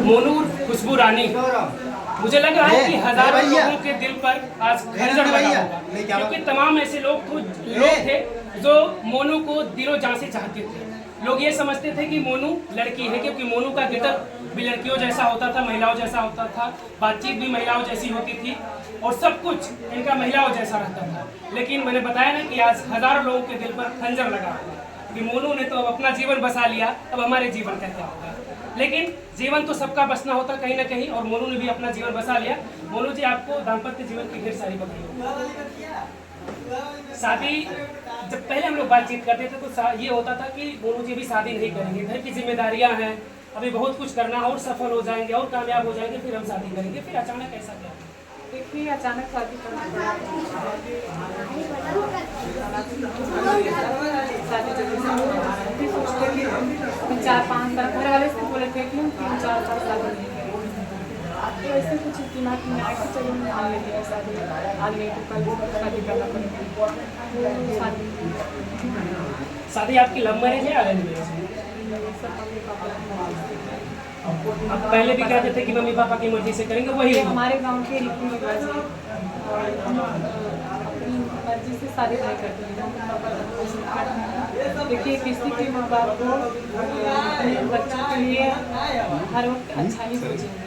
मोनू खुशबू रानी, मुझे लग रहा है कि हजारों लोगों के दिल पर आज खंजर लगा होगा, क्योंकि तमाम ऐसे लोग थे जो मोनू को दिलो जान से चाहते थे। लोग ये समझते थे कि मोनू लड़की है, क्योंकि मोनू का गेटअप भी लड़कियों जैसा होता था, महिलाओं जैसा होता था, बातचीत भी महिलाओं जैसी होती थी और सब कुछ इनका महिलाओं जैसा रहता था। लेकिन मैंने बताया ना कि आज हजारों लोगों के दिल पर खंजर लगा कि मोनू ने तो अब अपना जीवन बसा लिया, अब हमारे जीवन का क्या होगा। लेकिन जीवन तो सबका बसना होता कहीं ना कहीं, और मोनू ने भी अपना जीवन बसा लिया। मोनू जी, आपको दाम्पत्य जीवन की ढेर सारी बधाई। शादी जब पहले हम लोग बातचीत करते थे तो ये होता था कि मोनू जी भी शादी नहीं करेंगे, घर की जिम्मेदारियां हैं, अभी बहुत कुछ करना और सफल हो जाएंगे और कामयाब हो जाएंगे, फिर हम शादी करेंगे। फिर अचानक ऐसा क्या? देखिए, अचानक शादी करना पड़ा। शादी सोचते थे 4-5 साल, घर वाले से बोले थे कि हम 3-4 साल शादी नहीं करेंगे। तो ऐसे कुछ दिमाग में आया कि चलो मान लेते हैं शादी, आज नहीं तो कल शादी करना पड़ेगा। शादी आपकी लव मैरिज है या अरेंज मैरिज है? अब पहले भी कहते थे कि मम्मी पापा की मर्जी से करेंगे, वही हमारे गांव के रीति रिवाज है और अपनी मर्जी से शादी नहीं करते हैं। देखिए, किसी के माँ बाप को अपने बच्चों के लिए हर वक्त अच्छा ही सोचेंगे,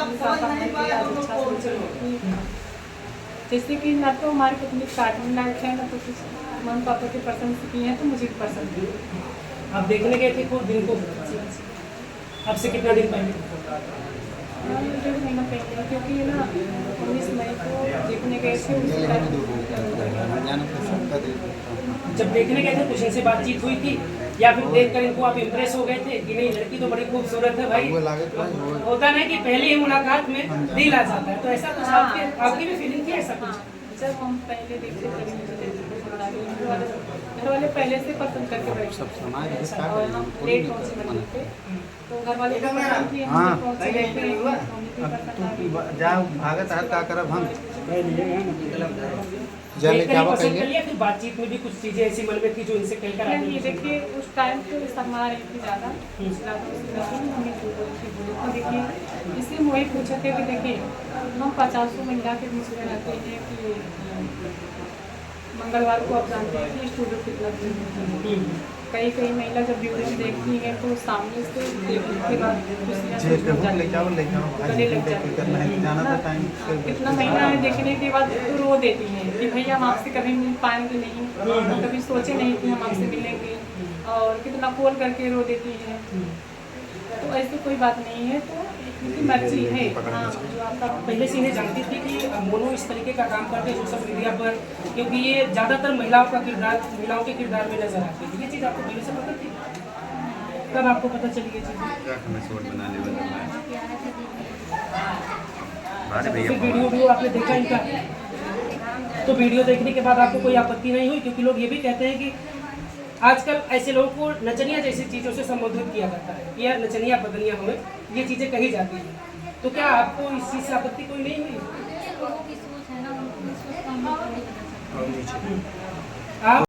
अच्छा सोचेंगे। जैसे कि ना तो हमारे पत्नी काटने लायक है, ना तो कुछ मम्मी पापा की पसंद की है, तो मुझे भी पसंद है। आप देखने गए थे कुछ दिन को, अब से कितना दिन पहले? 1.5 महीना पहले, क्योंकि ना 19 मई को देखने गए थे। जब देखने गए थे कुछ इनसे बातचीत हुई थी, या फिर देखकर इनको आप इम्प्रेस हो गए थे कि नहीं लड़की तो बड़ी खूबसूरत है? भाई होता ना कि पहली ही मुलाकात में दिल आ जाता है, तो ऐसा कुछ आपकी भी फीलिंग थी ऐसा कुछ? जब हम पहले देखते थे घर वाले पहले से पसंद करके बैठे और हम लेट पहुँचे मंदिर पे, तो घर वाले भागत हाथ का करब हम पसंद कर लिया, फिर बातचीत में भी कुछ चीजें ऐसी मन में थी जो इनसे कहकर नहीं। देखिए, उस टाइम तो शर्मा रही थी ज़्यादा, तो देखिए इसलिए वही पूछा थे कि देखिए हम 50 महिला के बीच में रहते हैं कि मंगलवार को आप जानते हैं कि स्टूडियो कितना दिन होती है। कई महिला जब वीडियो देखती हैं तो सामने से देखने के बाद गले लग जाती है। कितना महिला है देखने के बाद तो रो देती हैं कि भैया हम आपसे कभी मिल पाएंगे नहीं, कभी सोचे नहीं कि हम आपसे मिलेंगे, और कितना कॉल करके रो देती हैं। तो ऐसी कोई बात नहीं है, तो इनकी मर्जी है। हाँ, जो आपका पहले से इन्हें जानती थी कि मोनू इस तरीके का काम करते हैं सोशल मीडिया पर, क्योंकि ये ज़्यादातर महिलाओं के किरदार में नजर आती है। ये चीज़ आपको पहले से पता थी? कब आपको पता चली ये चीज़? फिर वीडियो आपने देखा इनका, तो वीडियो देखने के बाद आपको कोई आपत्ति नहीं हुई? क्योंकि लोग ये भी कहते हैं कि आजकल ऐसे लोगों को नचनिया जैसी चीज़ों से संबोधित किया जाता है, या नचनिया बदनिया हमें ये चीज़ें कही जाती हैं। तो क्या आपको इस चीज़ से आपत्ति कोई नहीं हुई? आप